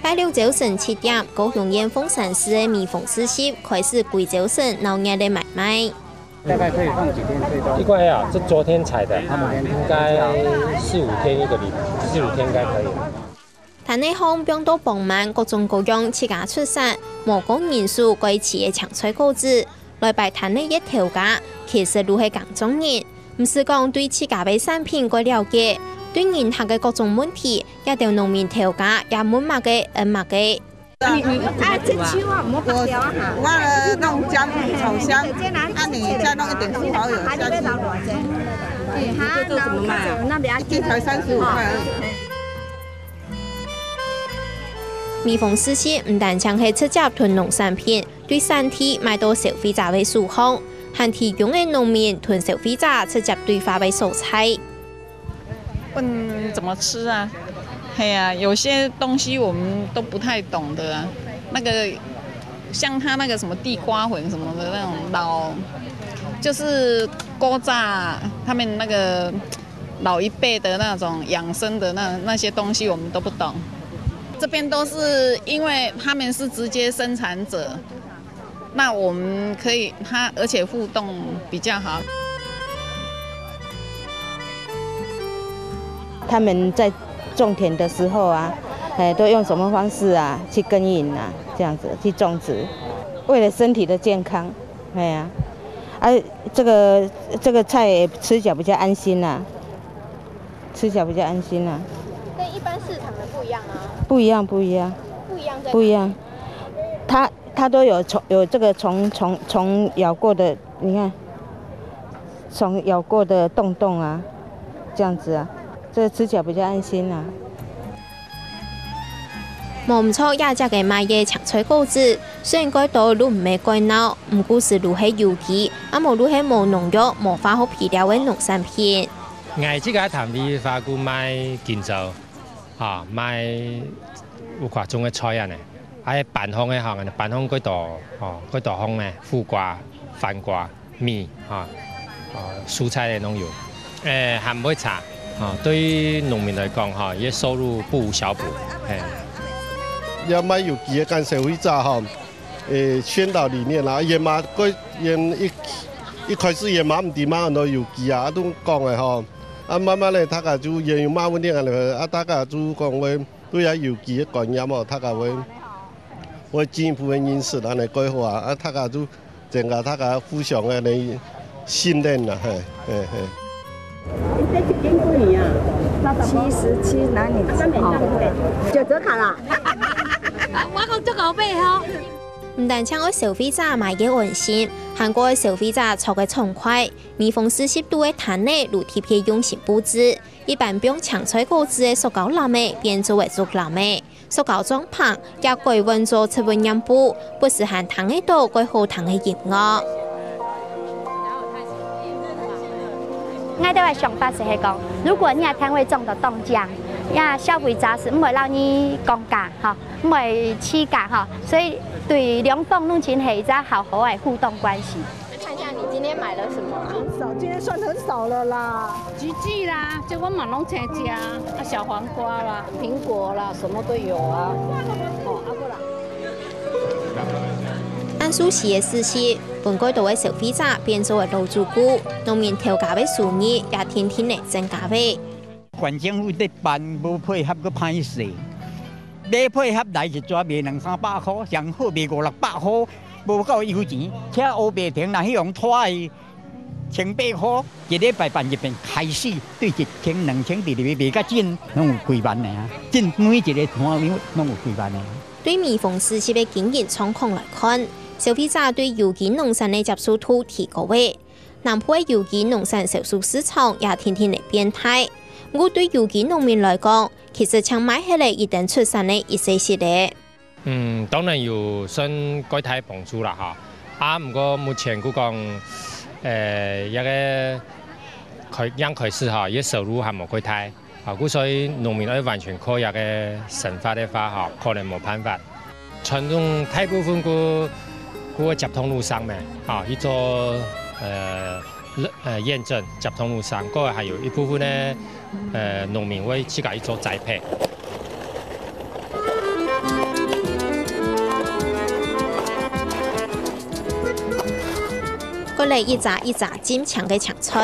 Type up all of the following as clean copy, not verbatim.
拜六早晨7點，高雄縣鳳山市的蜜蜂市集開始貴早晨鬧熱的買賣。大概可以放幾天最多？一塊啊，這昨天採的，應該4-5天一個禮拜，4-5天應該可以。攤內行變到傍晚，各種各樣市價出產，無講人數貴市嘅搶菜果子，來擺攤內一條價，其實都係講中人，唔是講對市價嘅產品過了解。對人客嘅各種問題，一條農民調價也滿碼嘅、恩碼嘅。這秋啊，唔好白掉啊嚇！我弄薑炒香，你再弄一點素蠔油下去。這怎麼賣？一斤才35塊。蜜蜂市集唔單淨係直接囤農產品，對身體買到消費者嘅舒服，還提供嘅農民囤消費者直接對話嘅蔬菜。問怎麼吃啊？嘿呀、有些東西我們都不太懂的啊。那個像他那個什麼地瓜粉什麼的那種老，就是鍋炸，他們那個老一輩的那種養生的那些東西我們都不懂。這邊都是因為他們是直接生產者，那我們可以而且互動比較好。他們在種田的時候啊，都用什麼方式啊去耕耘啊，這樣子去種植，為了身體的健康，這個菜也吃起來比較安心啦，吃起來比較安心啦。跟一般市場的不一樣啊？不一樣，不一樣。它都有這個蟲咬過的，你看，蟲咬過的洞啊，這樣子啊。這吃起來比較安心啦。冇唔錯，亞只嘅賣嘢搶菜果子，雖然嗰度都唔係貴鬧，唔過是都係有機，啊冇都係冇農藥、冇化學肥料嘅農產品。我這個攤位花姑賣建造，啊賣有各種嘅菜啊呢，喺板紅嘅行啊，板紅嗰度，哦嗰度紅嘅苦瓜、番瓜、米啊，蔬菜嘅都有，還唔會差。對於農民來講，也收入不無小補。要買有機嘅干消費者宣導理念啦，鹽嘛，一開始鹽嘛唔掂嘛，都有機啊，都講嘅嗬。啊慢慢咧，大家就鹽有嘛問題啊，大家就講會對下有機嘅觀念哦，大家會進一步嘅認識啦，嚟改好啊，大家就整個大家互相嘅嚟信任啦，這幾斤幾年啊？77哪裡？九折卡啦！我講足夠買吼。唔但搶我消費者買嘅安心，韓國嘅消費者炒嘅暢快。蜜蜂市集都喺攤內露貼嘅用心佈置，一般將搶菜果子嘅塑膠籃嘅變做為竹籃嘅，塑膠裝棚也改換做七分樣布，不是含糖嘅度改好糖嘅鹽樂。我哋嘅想法是講，如果你嘅攤位種的凍漿，消費者是唔會讓你降價，唔會起價，所以對兩方弄清係一個好好嘅互動關係。看一下你今天買了什麼？很少，今天算很少了啦。橘子啦，就我們攏常吃，小黃瓜啦、蘋果啦，什麼都有啊。按蘇市嘅市集，本該度嘅消費者變做為老主顧，農民調價嘅收入也天天嚟增加嘅。縣政府啲辦無配合個歹勢，你配合來一抓賣200-300塊，上好賣500-600塊，無夠油錢，車烏白停那去用拖的1,800塊，一禮拜辦一遍，開始對1,000-2,000啲嚟賣較緊，攏有幾萬嘅啊！真每一個攤位攏有幾萬嘅。對蜜蜂市集嘅經營狀況來看，消費者對有機農產嘅接受度提高嘅，南部嘅有機農產銷售市場也天天嚟變態。我對有機農民來講，其實搶買起嚟一定出產嘅一些事咧。當然要先改睇幫助啦嚇。唔過目前佢講一個開始嚇，一收入係冇改睇。咁所以農民可以完全靠一個生發的話嚇，可能冇辦法。傳統大部分個交通路上面去做驗證交通路上，嗰個還有一部分呢農民會自己做栽培。嚟一扎一扎尖長嘅青菜，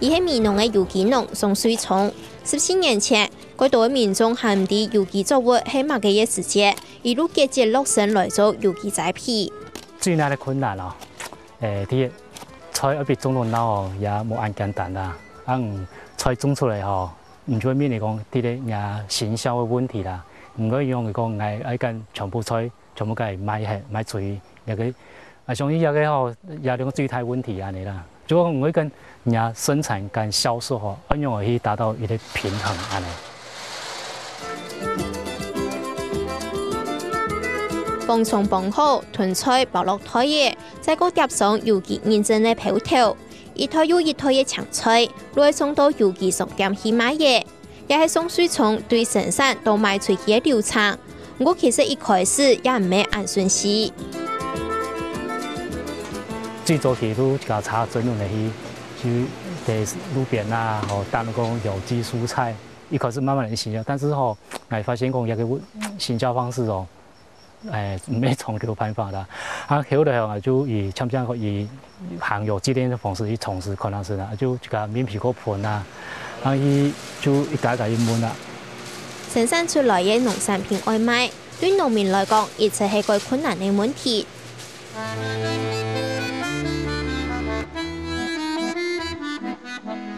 而係味濃嘅有機農送水蟲。14年前，嗰度嘅民眾限唔啲有機作物係乜嘅嘢時節，一路結結落成來做有機栽培。最大的困難哦，啲菜一別種落樓哦，也冇咁簡單啦。菜種出嚟吼，唔做面嚟講，啲咧也營銷嘅問題啦。唔可以用嚟講，係間全部菜全部係賣出去，又佢相當於有個吼有兩個最大問題安尼啦。如果唔可以跟人家生產跟銷售吼，按樣可以達到一個平衡安尼。幫蟲幫好，囤菜包落台嘢，再個疊上有機認證嘅鋪頭，一台又一台嘅青菜，來送到有機商店去買嘢，也係送水蟲對生產到賣出去嘅流程。我其實一開始也唔係按順序。最早期都搞茶專用嚟去在路邊啊，吼當嗰有機蔬菜，一開始慢慢嚟行銷，但是吼，我發現講一個行銷方式哦。沒長久辦法啦，後來啊就以差唔多以行有機店的方式去從事，可能是啦，就個面皮個盤啊，伊就一家一滿啦。生產出來嘅農產品外賣，對農民來講，一直係個困難嘅問題。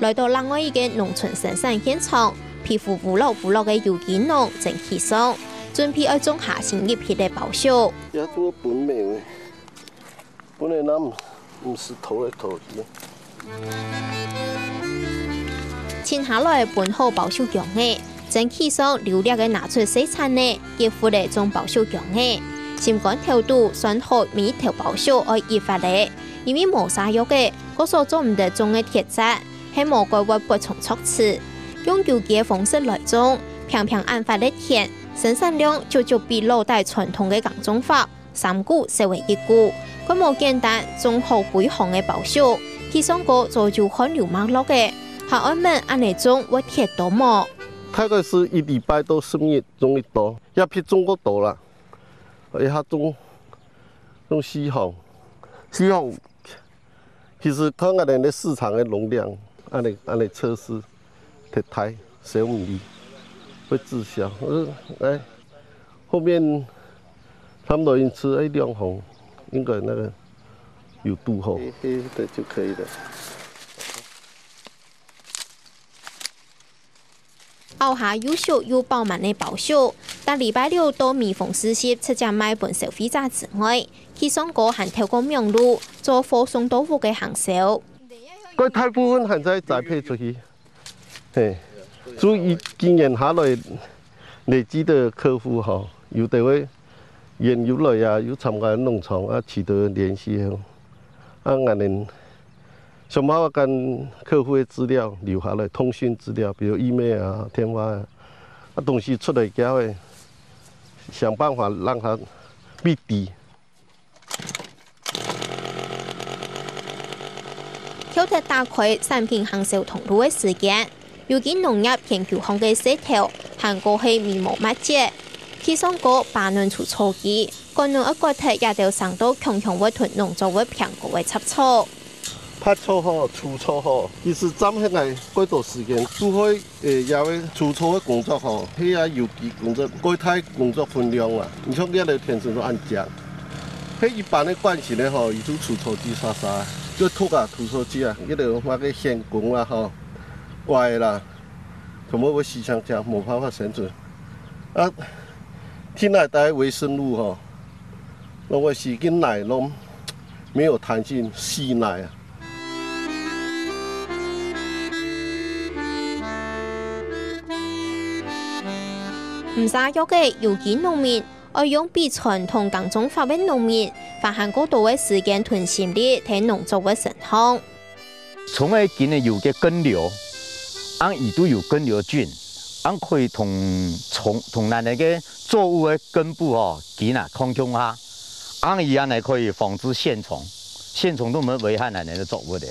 來到另外一個農村生產現場，皮膚烏落嘅有機農正起上。準備愛種下新一批嘅包樹。也做本命，本來咱唔是頭來頭去。接下來本好包樹樣嘅，正起上流力嘅拿出生產嘅，結合嚟種包樹樣嘅。先講條度選好每一條包樹愛熱發嚟，因為冇啥藥嘅，嗰所種唔得種嘅鐵質，係冇改為不從措辭，用有機嘅方式來種，平平安發嘅田。生產量就比老代傳統嘅耕種法3股成為1股，佢冇簡單種好幾行嘅包樹，其上個做就看流馬落嘅，下安們按嚟種會鐵多麼？大概是1禮拜到10日種一多，一批種過多啦，一下種4行，其實看我哋市場嘅容量，按嚟測試，鐵胎小唔易。會滯銷，後面差不多因此2行，應該那個有度好，黑的就可以了。後下優秀又飽滿的包樹，但禮拜6到蜜蜂市集出價賣本消費者之外，其上個還透過名路做貨送到戶嘅行銷。佢大部分還在栽培出去，所以經驗下來累積的客戶哈，有的會研究來啊，有參加農場啊，取得聯繫啊，我哋上網跟客戶的資料留下來，通訊資料，比如 email 啊、電話啊，東西出來交嘅，想辦法讓它避低。挑剔打開產品行銷通路嘅時間。有機農業研究項嘅勢頭，韓國係微模密接，其上個8年出初期，個農一個體也就上到強會團農作物評估嘅輯錯。拍錯好，出錯好，其實暫時係幾多時間，都可以有嘅出錯嘅工作吼，係啊有機工作，該睇工作分量啦。你像呢個天生都按講，喺一般嘅慣性咧吼，伊都出錯機啥，就拖啊出錯機啊，呢度買個現工啦吼。歪啦，怎麼會市場價冇辦法生存？啊，天奶帶微生物吼，那我是跟奶弄沒有彈性，細奶啊。唔撒藥嘅有機農民，愛用比傳統耕種法嘅農民，發現嗰度嘅時間同心力睇農作物成長。從來見嘅有嘅根瘤。伊都有根瘤菌，可以同咱那個作物的根部見抗中下，伊安尼可以防止線蟲都冇危害咱的作物的。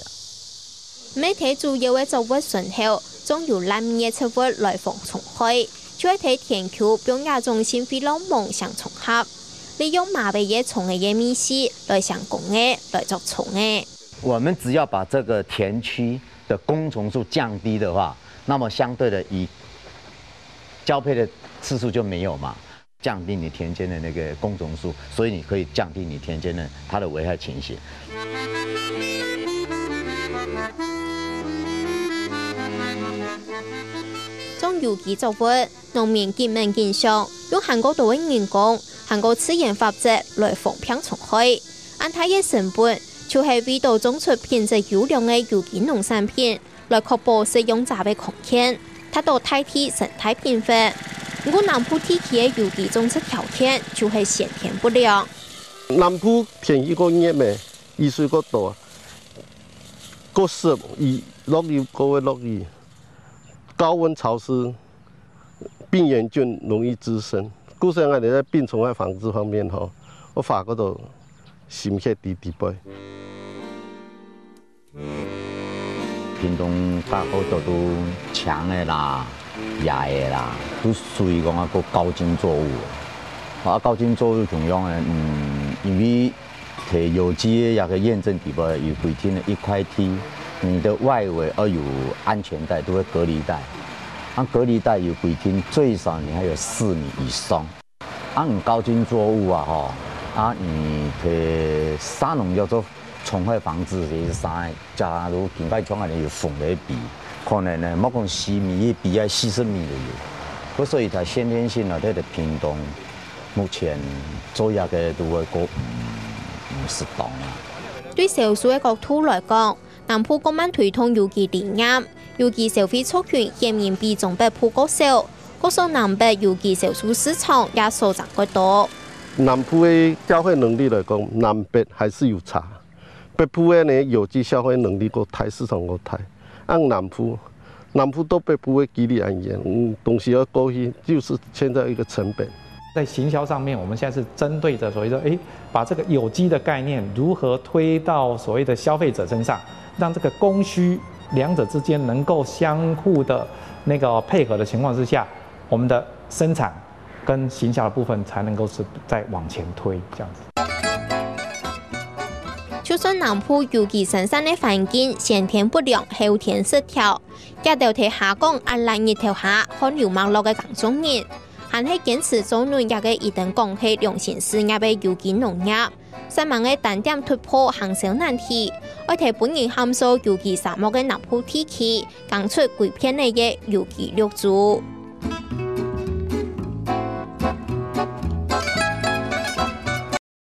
每睇主要嘅作物順後，總有爛嘅作物來防蟲害，再睇田球並亞中心飛浪夢相重合，利用麻痹嘅蟲嘅米絲來上工嘅來作蟲嘅。我们只要把这个田区的工虫数降低的话，那么相对的以交配的次数就没有嘛，降低你田间的那个工虫数，所以你可以降低你田间的它的危害情形。种有机作物，农民建面建商用韩国多位人工、韩国自然法则来防병虫害。按它嘅成本，就是为到种出品质优良嘅有机农产品，来确保使用者嘅空间，达到代替生态平衡。不过南部地区嘅有机种植条件就是先天不良。南部天气个热咩，雨水个多，个湿，落雨个会落雨。高温潮湿，病原菌容易滋生。故说我哋在病虫害防治方面吼，我发嗰度心血滴滴杯。屏东大好多都强的啦、野的啦，都属于讲啊个高茎作物。啊，高茎作物同样的，因为摕有机的那个验证底部有规定的1块地。你的外围要有安全带，都会隔离带。隔离带有规定，最少你还有4米以上。你高茎作物你摕啥农药做虫害防治的啥？假如近摆种有缝的比，可能呢，莫讲4米，比要40米的有。所以在先天性这个屏东，目前做那个都会个唔适当啊。对少数嘅国土来讲，南部国民推动有机理念，有机消费促权显然比中北部高少。各所南北有机销售市场也收窄得多。南部的消费能力来讲，南北还是有差。北部的呢有机消费能力个大，市场个大。按南部到北部的距离很远，东西要过去就是现在一个成本。在行销上面，我们现在是针对着所谓的把这个有机的概念如何推到所谓的消费者身上，让这个供需两者之间能够相互的那个配合的情况之下，我们的生产跟行销的部分才能够是再往前推这样子。就算南部有机生产的环境先天不良、后天失调，也要睇下講按冷熱頭下看流氓落嘅工種人。還係堅持做農業嘅一定講係良心事業嘅有機農業，新聞嘅單點突破行銷難題，我睇本年函數有機沙漠嘅南部地區，講出幾片嘅有機綠洲。